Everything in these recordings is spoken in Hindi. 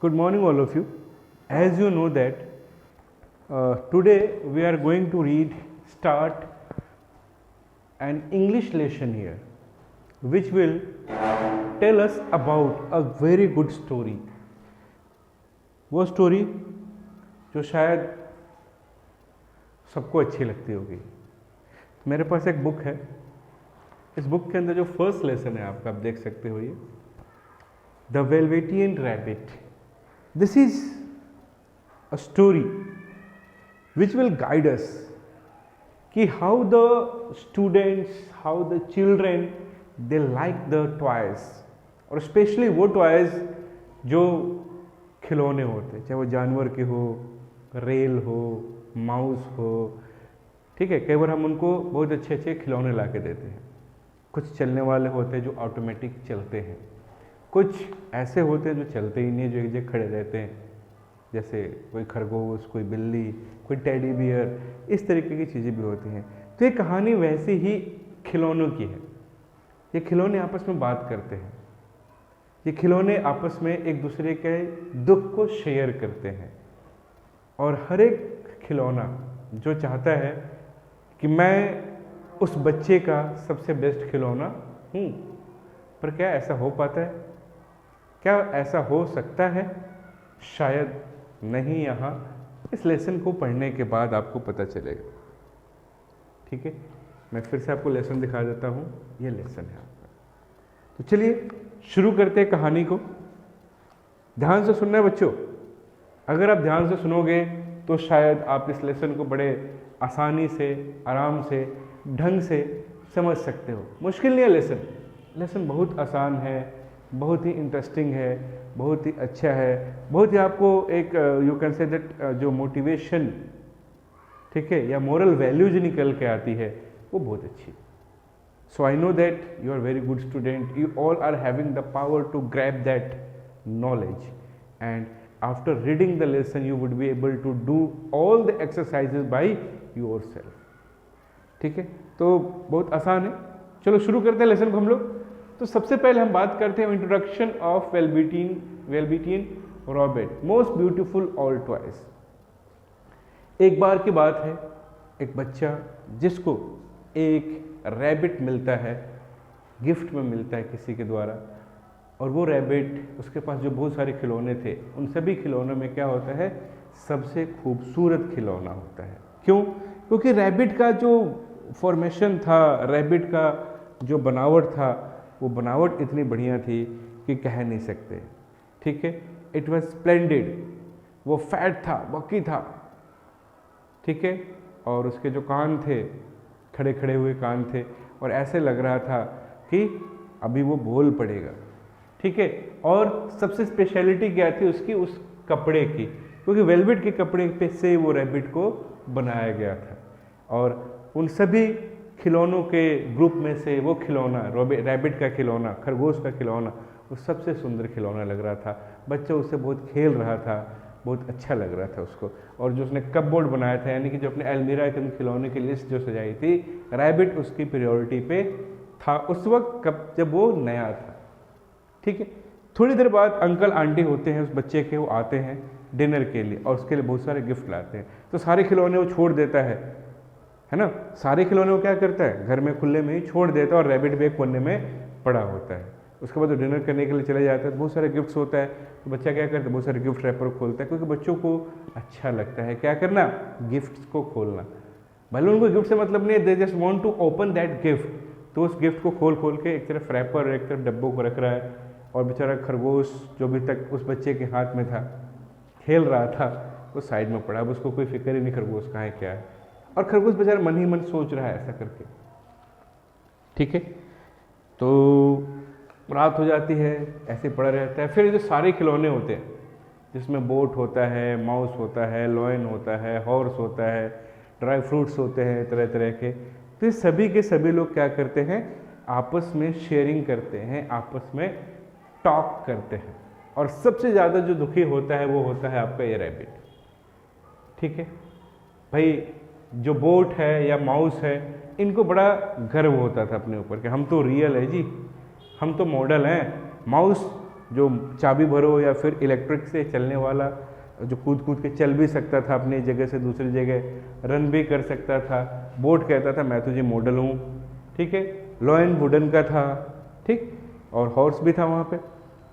Good morning, all of you. As you know that today we are going to start an English lesson here, which will tell us about a very good story. वो स्टोरी जो शायद सबको अच्छी लगती होगी. मेरे पास एक बुक है. इस बुक के अंदर जो फर्स्ट लेसन है आपका, आप देख सकते हो, ये the velveteen rabbit. This is a story which will guide us कि how the students, how the children they like the toys, और स्पेशली वो टॉयज जो खिलौने होते हैं, चाहे वो जानवर के हो, रेल हो, माउस हो. ठीक है, कई बार हम उनको बहुत अच्छे अच्छे खिलौने ला के देते हैं. कुछ चलने वाले होते हैं जो ऑटोमेटिक चलते हैं, कुछ ऐसे होते हैं जो चलते ही नहीं, जो एक जगह खड़े रहते हैं, जैसे कोई खरगोश, कोई बिल्ली, कोई टेडी बियर, इस तरीके की चीज़ें भी होती हैं. तो ये कहानी वैसे ही खिलौनों की है. ये खिलौने आपस में बात करते हैं. ये खिलौने आपस में एक दूसरे के दुख को शेयर करते हैं. और हर एक खिलौना जो चाहता है कि मैं उस बच्चे का सबसे बेस्ट खिलौना हूँ. पर क्या ऐसा हो पाता है? क्या ऐसा हो सकता है? शायद नहीं. यहाँ इस लेसन को पढ़ने के बाद आपको पता चलेगा. ठीक है, मैं फिर से आपको लेसन दिखा देता हूँ. ये लेसन है आपका. तो चलिए शुरू करते हैं कहानी को. ध्यान से सुनना है बच्चों. अगर आप ध्यान से सुनोगे तो शायद आप इस लेसन को बड़े आसानी से, आराम से, ढंग से समझ सकते हो. मुश्किल नहीं है लेसन. लेसन बहुत आसान है, बहुत ही इंटरेस्टिंग है, बहुत ही अच्छा है, बहुत ही आपको एक यू कैन से दैट जो मोटिवेशन, ठीक है, या मोरल वैल्यू जो निकल के आती है वो बहुत अच्छी. So I know that you are very good student. You all are having the power to grab that knowledge, and after reading the lesson you would be able to do all the exercises by your self. ठीक है, तो बहुत आसान है. चलो शुरू करते हैं लेसन को हम लोग. तो सबसे पहले हम बात करते हैं introduction of velveteen rabbit, most beautiful all toys. एक बार की बात है, एक बच्चा जिसको एक रैबिट मिलता है, गिफ्ट में मिलता है किसी के द्वारा. और वो रैबिट, उसके पास जो बहुत सारे खिलौने थे, उन सभी खिलौनों में क्या होता है, सबसे खूबसूरत खिलौना होता है. क्यों? क्योंकि रैबिट का जो फॉर्मेशन था, रैबिट का जो बनावट था, वो बनावट इतनी बढ़िया थी कि कह नहीं सकते. ठीक है, इट वॉज स्प्लेंडेड. वो फैट था, बकी था. ठीक है, और उसके जो कान थे, खड़े खड़े हुए कान थे, और ऐसे लग रहा था कि अभी वो बोल पड़ेगा. ठीक है, और सबसे स्पेशलिटी क्या थी उसकी, उस कपड़े की, क्योंकि वेलवेट के कपड़े पे से वो रैबिट को बनाया गया था. और उन सभी खिलौनों के ग्रुप में से वो खिलौना, रैबिट का खिलौना, खरगोश का खिलौना, वो सबसे सुंदर खिलौना लग रहा था. बच्चा उससे बहुत खेल रहा था, बहुत अच्छा लग रहा था उसको. और जो उसने कपबोर्ड बनाया था, यानी कि जो अपने अलमीरा के खिलौने की लिस्ट जो सजाई थी, रैबिट उसकी प्रायोरिटी पे था उस वक्त, जब वो नया था. ठीक है, थोड़ी देर बाद अंकल आंटी होते हैं उस बच्चे के, वो आते हैं डिनर के लिए और उसके लिए बहुत सारे गिफ्ट लाते हैं. तो सारे खिलौने वो छोड़ देता है ना. सारे खिलौने वो क्या करता है, घर में खुले में ही छोड़ देता है, और रैबिट भी एक कोने में पड़ा होता है. उसके बाद वो डिनर करने के लिए चले जाता है. बहुत सारे गिफ्ट्स होता है. तो बच्चा क्या करता है, बहुत सारे गिफ्ट रैपर खोलता है, क्योंकि बच्चों को अच्छा लगता है क्या करना, गिफ्ट्स को खोलना. भले उनको गिफ्ट से मतलब नहीं है, they just want to open that gift. तो उस गिफ्ट को खोल खोल के एक तरफ रैपर और एक तरफ डब्बों को रख रहा है. और बेचारा खरगोश जो भी तक उस बच्चे के हाथ में था, खेल रहा था, वो साइड में पड़ा. अब उसको कोई फिक्र ही नहीं खरगोश कहाँ है क्या है. और खरगोश बेचारा मन ही मन सोच रहा है ऐसा करके. ठीक है, तो रात हो जाती है, ऐसे पड़ा रहता है. फिर ये जो सारे खिलौने होते हैं, जिसमें बोट होता है, माउस होता है, लॉयन होता है, हॉर्स होता है, ड्राई फ्रूट्स होते हैं तरह तरह के, तो ये सभी के सभी लोग क्या करते हैं, आपस में शेयरिंग करते हैं, आपस में टॉक करते हैं. और सबसे ज़्यादा जो दुखी होता है वो होता है आपका ये रैबिट. ठीक है भाई, जो बोट है या माउस है, इनको बड़ा गर्व होता था अपने ऊपर कि हम तो रियल है जी, हम तो मॉडल हैं. माउस जो चाबी भरो या फिर इलेक्ट्रिक से चलने वाला जो कूद कूद के चल भी सकता था, अपनी जगह से दूसरी जगह रन भी कर सकता था। बोट कहता था मैं तुझे मॉडल हूँ, ठीक है। लॉयन वुडन का था, ठीक, और हॉर्स भी था वहाँ पे।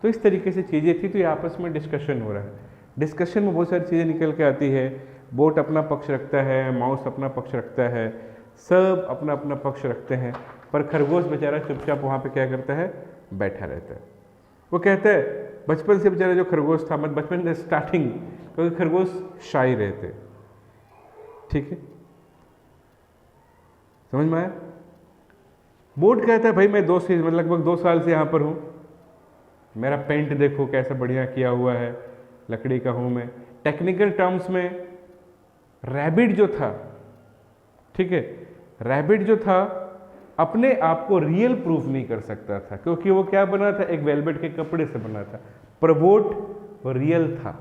तो इस तरीके से चीज़ें थी। तो ये आपस में डिस्कशन हो रहा है। डिस्कशन में बहुत सारी चीज़ें निकल के आती है। बोट अपना पक्ष रखता है, माउस अपना पक्ष रखता है, सब अपना अपना पक्ष रखते हैं, पर खरगोश बेचारा चुपचाप वहाँ पे क्या करता है, बैठा रहता है। वो कहता है बचपन से बेचारा जो खरगोश था, मतलब बचपन से स्टार्टिंग, क्योंकि खरगोश शाई रहते, ठीक है, समझ में आया। बोट कहता है भाई मैं लगभग 2 साल से यहाँ पर हूँ, मेरा पेंट देखो कैसा बढ़िया किया हुआ है, लकड़ी का हूँ मैं। टेक्निकल टर्म्स में रैबिट जो था, ठीक है, रैबिट जो था अपने आप को रियल प्रूफ नहीं कर सकता था, क्योंकि वो क्या बना था, एक वेलवेट के कपड़े से बना था। पर बोट रियल था,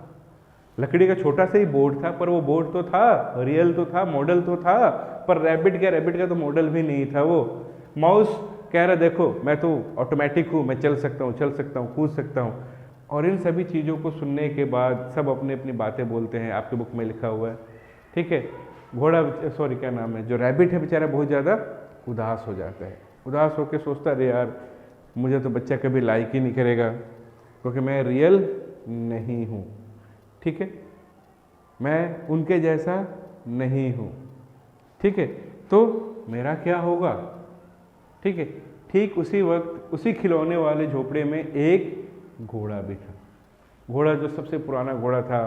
लकड़ी का छोटा सा ही बोट था, पर वो बोट तो था, रियल तो था, मॉडल तो था। पर रैबिट का तो मॉडल भी नहीं था वो। माउस कह रहा देखो मैं तो ऑटोमेटिक हूँ, मैं चल सकता हूँ, कूद सकता हूँ। और इन सभी चीज़ों को सुनने के बाद सब अपनी अपनी बातें बोलते हैं, आपके बुक में लिखा हुआ है, ठीक है। क्या नाम है, जो रैबिट है बेचारा बहुत ज़्यादा उदास हो जाता है। उदास होकर सोचता अरे यार मुझे तो बच्चा कभी लाइक ही नहीं करेगा, क्योंकि मैं रियल नहीं हूँ, ठीक है, मैं उनके जैसा नहीं हूँ, ठीक है, तो मेरा क्या होगा, ठीक है। ठीक उसी वक्त उसी खिलौने वाले झोपड़े में एक घोड़ा भी था। घोड़ा जो सबसे पुराना घोड़ा था,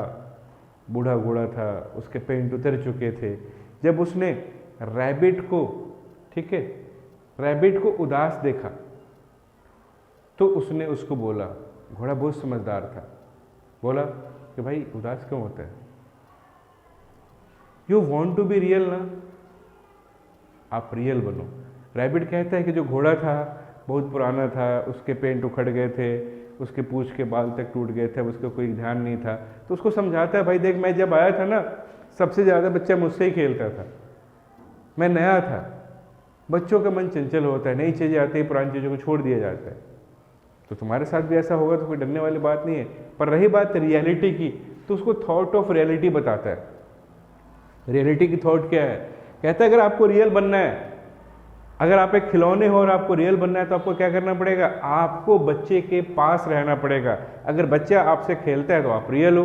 बूढ़ा घोड़ा था, उसके पेंट उतर चुके थे। जब उसने रैबिट को, ठीक है, रैबिट को उदास देखा तो उसने उसको बोला, घोड़ा बहुत समझदार था, बोला कि भाई उदास क्यों होता है, you want to be real ना, आप रियल बनो। रैबिट कहता है कि जो घोड़ा था बहुत पुराना था, उसके पेंट उखड़ गए थे, उसके पूंछ के बाल तक टूट गए थे, उसका कोई ध्यान नहीं था। तो उसको समझाता है भाई देख मैं जब आया था ना सबसे ज़्यादा बच्चा मुझसे ही खेलता था, मैं नया था। बच्चों का मन चंचल होता है, नई चीज़ें आती है, पुरानी चीज़ों को छोड़ दिया जाता है। तो तुम्हारे साथ भी ऐसा होगा तो कोई डरने वाली बात नहीं है। पर रही बात रियलिटी की, तो उसको थॉट ऑफ रियलिटी बताता है। रियलिटी की थॉट क्या है, कहता है अगर आपको रियल बनना है, अगर आप एक खिलौने हो और आपको रियल बनना है तो आपको क्या करना पड़ेगा, आपको बच्चे के पास रहना पड़ेगा। अगर बच्चा आपसे खेलता है तो आप रियल हो।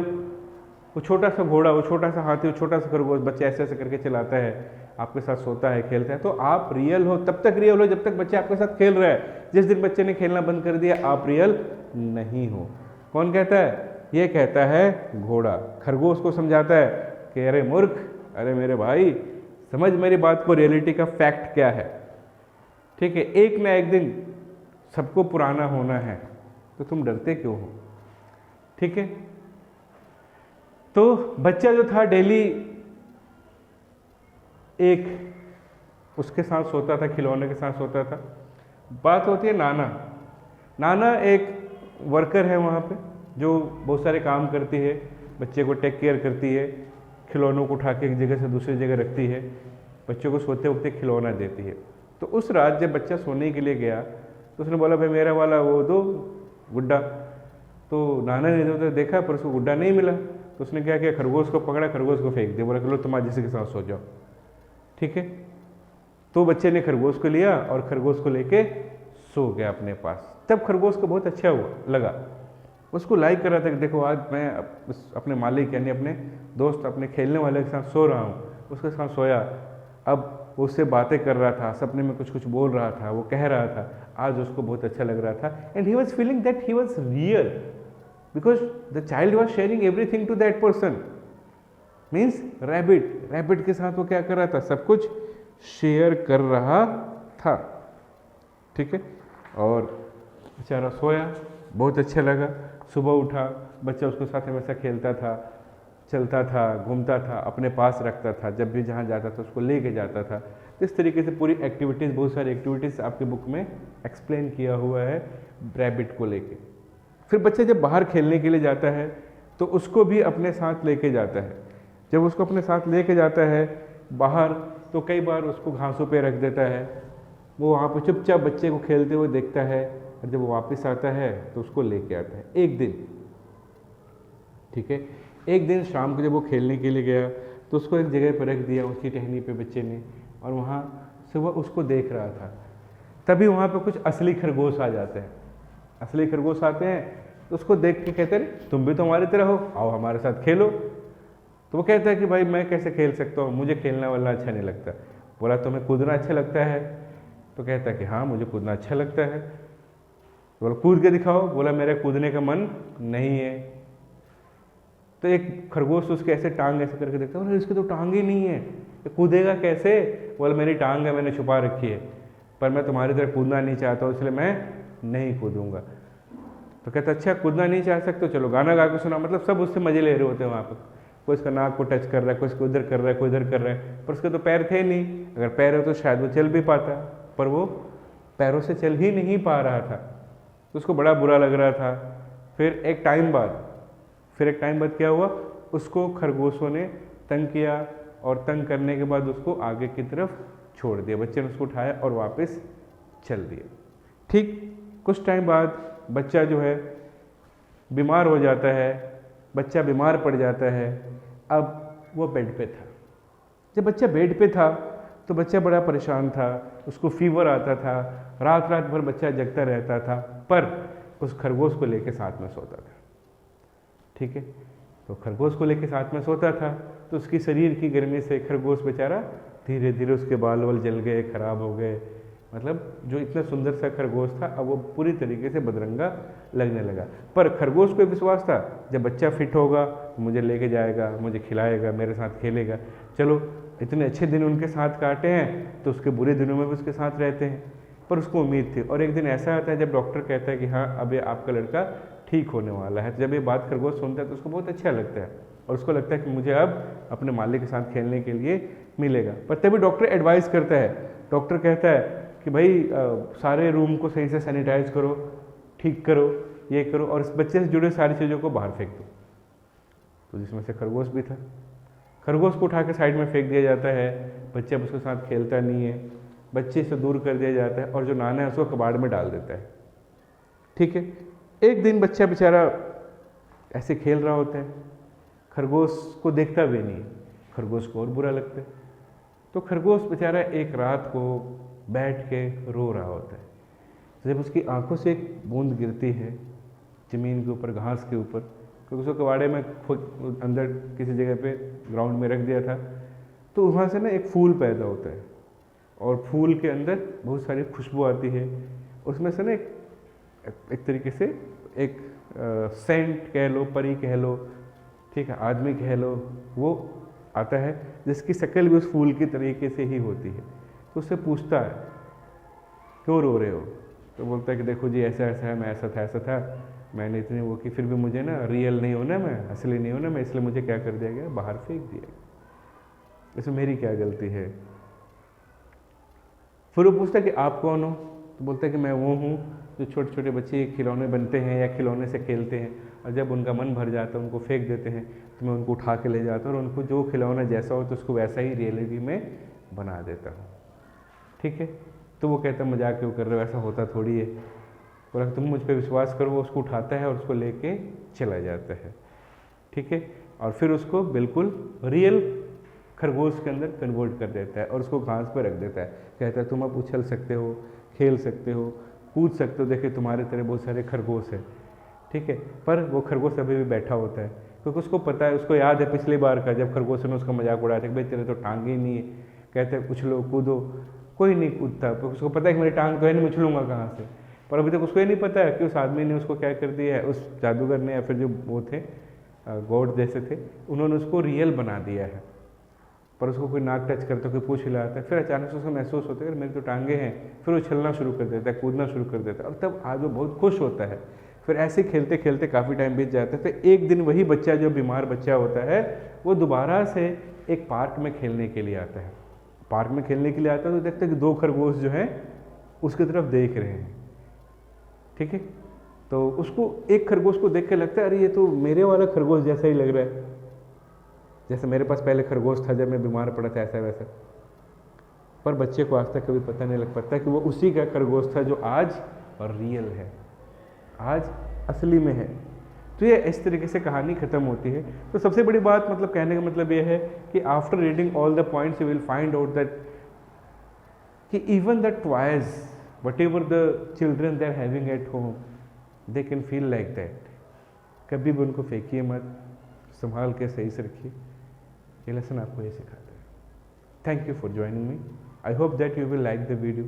वो छोटा सा घोड़ा, वो छोटा सा हाथी, वो छोटा सा खरगोश, बच्चा ऐसे ऐसे करके चलाता है, आपके साथ सोता है, खेलता है, तो आप रियल हो। तब तक रियल हो जब तक बच्चा आपके साथ खेल रहा है। जिस दिन बच्चे ने खेलना बंद कर दिया आप रियल नहीं हो। कौन कहता है, ये कहता है घोड़ा। खरगोश को समझाता है कि अरे मूर्ख, अरे मेरे भाई समझ मेरी बात को, रियलिटी का फैक्ट क्या है, ठीक है, एक ना एक दिन सबको पुराना होना है, तो तुम डरते क्यों हो, ठीक है। तो बच्चा जो था डेली एक उसके साथ सोता था, खिलौने के साथ सोता था। बात होती है नाना। नाना एक वर्कर है वहाँ पे जो बहुत सारे काम करती है, बच्चे को टेक केयर करती है, खिलौनों को उठा के एक जगह से दूसरी जगह रखती है, बच्चों को सोते वक्त खिलौना देती है। तो उस रात जब बच्चा सोने के लिए गया तो उसने बोला भाई मेरा वाला वो दो गुड्डा। तो नाना ने जो देखा पर उसको गुड्डा नहीं मिला, तो उसने क्या किया, खरगोश को पकड़ा, खरगोश को फेंक दिया, बोला कि लो तुम आज जिसी के साथ सो जाओ, ठीक है। तो बच्चे ने खरगोश को लिया और खरगोश को लेके सो गया अपने पास। तब खरगोश को बहुत अच्छा हुआ लगा, उसको लाइक कर रहा था कि देखो आज मैं अपने मालिक यानी अपने दोस्त, अपने खेलने वाले के साथ सो रहा हूँ। उसके साथ सोया, अब वो उससे बातें कर रहा था, सपने में कुछ कुछ बोल रहा था, वो कह रहा था, आज उसको बहुत अच्छा लग रहा था। And he was feeling that he was real because the child was sharing everything to that person. Means rabbit के साथ वो क्या कर रहा था, सब कुछ शेयर कर रहा था, ठीक है। और बेचारा सोया, बहुत अच्छा लगा। सुबह उठा, बच्चा उसके साथ हमेशा खेलता था, चलता था, घूमता था, अपने पास रखता था, जब भी जहाँ जाता था उसको लेके जाता था। इस तरीके से पूरी एक्टिविटीज़, बहुत सारी एक्टिविटीज़ आपके बुक में एक्सप्लेन किया हुआ है रैबिट को लेके। फिर बच्चा जब बाहर खेलने के लिए जाता है तो उसको भी अपने साथ लेके जाता है। जब उसको अपने साथ लेके जाता है बाहर, तो कई बार उसको घासों पे रख देता है, वो वहाँ पर चुपचाप बच्चे को खेलते हुए देखता है, और जब वो वापस आता है तो उसको लेके आता है एक दिन, ठीक है। एक दिन शाम को जब वो खेलने के लिए गया तो उसको एक जगह पर रख दिया उसकी टहनी पे बच्चे ने, और वहाँ से वह उसको देख रहा था। तभी वहाँ पे कुछ असली खरगोश आ जाते हैं। असली खरगोश आते हैं तो उसको देख के कहते हैं तुम भी तो हमारी तरह हो, आओ हमारे साथ खेलो। तो वो कहता है कि भाई मैं कैसे खेल सकता हूँ, मुझे खेलना वाला अच्छा नहीं लगता। बोला तुम्हें कूदना अच्छा लगता है? तो कहता है कि हाँ मुझे कूदना अच्छा लगता है। बोला कूद के दिखाओ। बोला मेरे कूदने का मन नहीं है। तो एक खरगोश उसके ऐसे टांग ऐसे करके देखता है, इसकी तो टांग ही नहीं है, ये कूदेगा कैसे? बोला मेरी टांग है, मैंने छुपा रखी है, पर मैं तुम्हारी तरह कूदना नहीं चाहता हूँ, इसलिए मैं नहीं कूदूंगा। तो कहता अच्छा कूदना नहीं चाह सकते, चलो गाना गा के सुना। मतलब सब उससे मजे ले रहे होते हैं वहाँ पर। कोई इसका नाक को टच कर रहा है, कोई इसको उधर कर रहा है, कोई इधर कर रहा है, पर उसके तो पैर थे नहीं। अगर पैर हो तो शायद वो चल भी पाता, पर वो पैरों से चल ही नहीं पा रहा था। तो उसको बड़ा बुरा लग रहा था। फिर एक टाइम बाद क्या हुआ, उसको खरगोशों ने तंग किया, और तंग करने के बाद उसको आगे की तरफ छोड़ दिया। बच्चे ने उसको उठाया और वापस चल दिया। ठीक कुछ टाइम बाद बच्चा जो है बीमार हो जाता है, बच्चा बीमार पड़ जाता है। अब वो बेड पे था। जब बच्चा बेड पे था तो बच्चा बड़ा परेशान था, उसको फीवर आता था, रात रात भर बच्चा जगता रहता था, पर उस खरगोश को लेके साथ में सोता था। ठीक है, तो खरगोश को लेके साथ में सोता था, तो उसकी शरीर की गर्मी से खरगोश बेचारा धीरे धीरे उसके बाल वाल जल गए, खराब हो गए। मतलब जो इतना सुंदर सा खरगोश था अब वो पूरी तरीके से बदरंगा लगने लगा। पर खरगोश को विश्वास था जब बच्चा फिट होगा मुझे लेके जाएगा, मुझे खिलाएगा, मेरे साथ खेलेगा। चलो इतने अच्छे दिन उनके साथ काटे हैं तो उसके बुरे दिनों में भी उसके साथ रहते हैं। पर उसको उम्मीद थी। और एक दिन ऐसा आता है जब डॉक्टर कहता है कि हाँ अब ये आपका लड़का ठीक होने वाला है। तो जब ये बात खरगोश सुनता है तो उसको बहुत अच्छा लगता है, और उसको लगता है कि मुझे अब अपने मालिक के साथ खेलने के लिए मिलेगा। पर तभी डॉक्टर एडवाइस करता है, डॉक्टर कहता है कि भाई सारे रूम को सही से सैनिटाइज करो, ठीक करो, ये करो, और इस बच्चे से जुड़े सारी चीज़ों को बाहर फेंक दो। तो जिसमें से खरगोश भी था। खरगोश को उठा के साइड में फेंक दिया जाता है। बच्चा अब उसके साथ खेलता नहीं है, बच्चे से दूर कर दिया जाता है, और जो नाना है उसको कबाड़ में डाल देता है। ठीक है, एक दिन बच्चा बेचारा ऐसे खेल रहा होता है, खरगोश को देखता भी नहीं, खरगोश को और बुरा लगता है। तो खरगोश बेचारा एक रात को बैठ के रो रहा होता है। जब उसकी आंखों से एक बूंद गिरती है ज़मीन के ऊपर, घास के ऊपर, क्योंकि उसको कबाड़े में अंदर किसी जगह पे ग्राउंड में रख दिया था, तो वहाँ से ना एक फूल पैदा होता है, और फूल के अंदर बहुत सारी खुशबू आती है। उसमें से ना एक तरीके से एक सेंट कह लो, परी कह लो, ठीक है, आदमी कह लो, वो आता है जिसकी शक्ल भी उस फूल की तरीके से ही होती है। तो उससे पूछता है क्यों रो रहे हो? तो बोलता है कि देखो जी ऐसा ऐसा है, मैं ऐसा था, मैंने इतनी वो की, फिर भी मुझे ना रियल नहीं होना, मैं असली नहीं होना, मैं इसलिए मुझे क्या कर दिया गया, बाहर फेंक दिया गया। इसमें मेरी क्या गलती है? फिर वो पूछता है कि आप कौन हो? तो बोलता है कि मैं वो हूँ जो छोटे छोटे बच्चे खिलौने बनते हैं या खिलौने से खेलते हैं, और जब उनका मन भर जाता है उनको फेंक देते हैं, तो मैं उनको उठा के ले जाता हूँ और उनको जो खिलौना जैसा हो तो उसको वैसा ही रियलिटी में बना देता हूँ। ठीक है, तो वो कहता है मजाक क्यों कर रहे हो, ऐसा होता थोड़ी है। बोला तुम मुझ पर विश्वास करो। वो उसको उठाता है और उसको लेके चला जाता है। ठीक है, और फिर उसको बिल्कुल रियल खरगोश के अंदर कन्वर्ट कर देता है और उसको घास पर रख देता है। कहता है तुम अब उछल सकते हो, खेल सकते हो, कूद सकते हो, देखिए तुम्हारे तरह बहुत सारे खरगोश हैं। ठीक है, पर वो खरगोश अभी भी बैठा होता है, क्योंकि उसको पता है, उसको याद है पिछली बार का जब खरगोश ने उसका मजाक उड़ाया था कि भाई तेरे तो टांग ही नहीं है। कहते हैं उछलो कूदो, कोई नहीं कूदता, तो उसको पता है कि मेरी टांग तो है नहीं, मैं उछलूंगा कहाँ से। पर अभी तक उसको ये नहीं पता है कि उस आदमी ने उसको क्या कर दिया है, उस जादूगर ने या फिर जो वो थे गॉड जैसे थे, उन्होंने उसको रियल बना दिया है। पर उसको कोई नाक टच करता है, कोई पूछ हिलाता है, फिर अचानक से उसको महसूस होता है कि मेरी तो टांगे हैं, फिर वो उछलना शुरू कर देता है, कूदना शुरू कर देता है, और तब आज वो बहुत खुश होता है। फिर ऐसे खेलते खेलते काफ़ी टाइम बीत जाता है। तो एक दिन वही बच्चा, जो बीमार बच्चा होता है, वो दोबारा से एक पार्क में खेलने के लिए आता है। पार्क में खेलने के लिए आता है तो देखता है कि दो खरगोश जो हैं उसकी तरफ देख रहे हैं। ठीक है, तो उसको एक खरगोश को देख के लगता है अरे ये तो मेरे वाला खरगोश जैसा ही लग रहा है, जैसे मेरे पास पहले खरगोश था जब मैं बीमार पड़ा था, ऐसा वैसा। पर बच्चे को आज तक कभी पता नहीं लग पाता कि वो उसी का खरगोश था जो आज और रियल है, आज असली में है। तो ये इस तरीके से कहानी ख़त्म होती है। तो सबसे बड़ी बात मतलब कहने का मतलब ये है कि after reading all the points you will find out that कि even the toys whatever the children they are having at home they can feel like that. कभी भी उनको फेंकिए मत, संभाल के सही से रखिए। ये लेसन आपको ये सिखाता है। Thank you for joining me. I hope that you will like the video.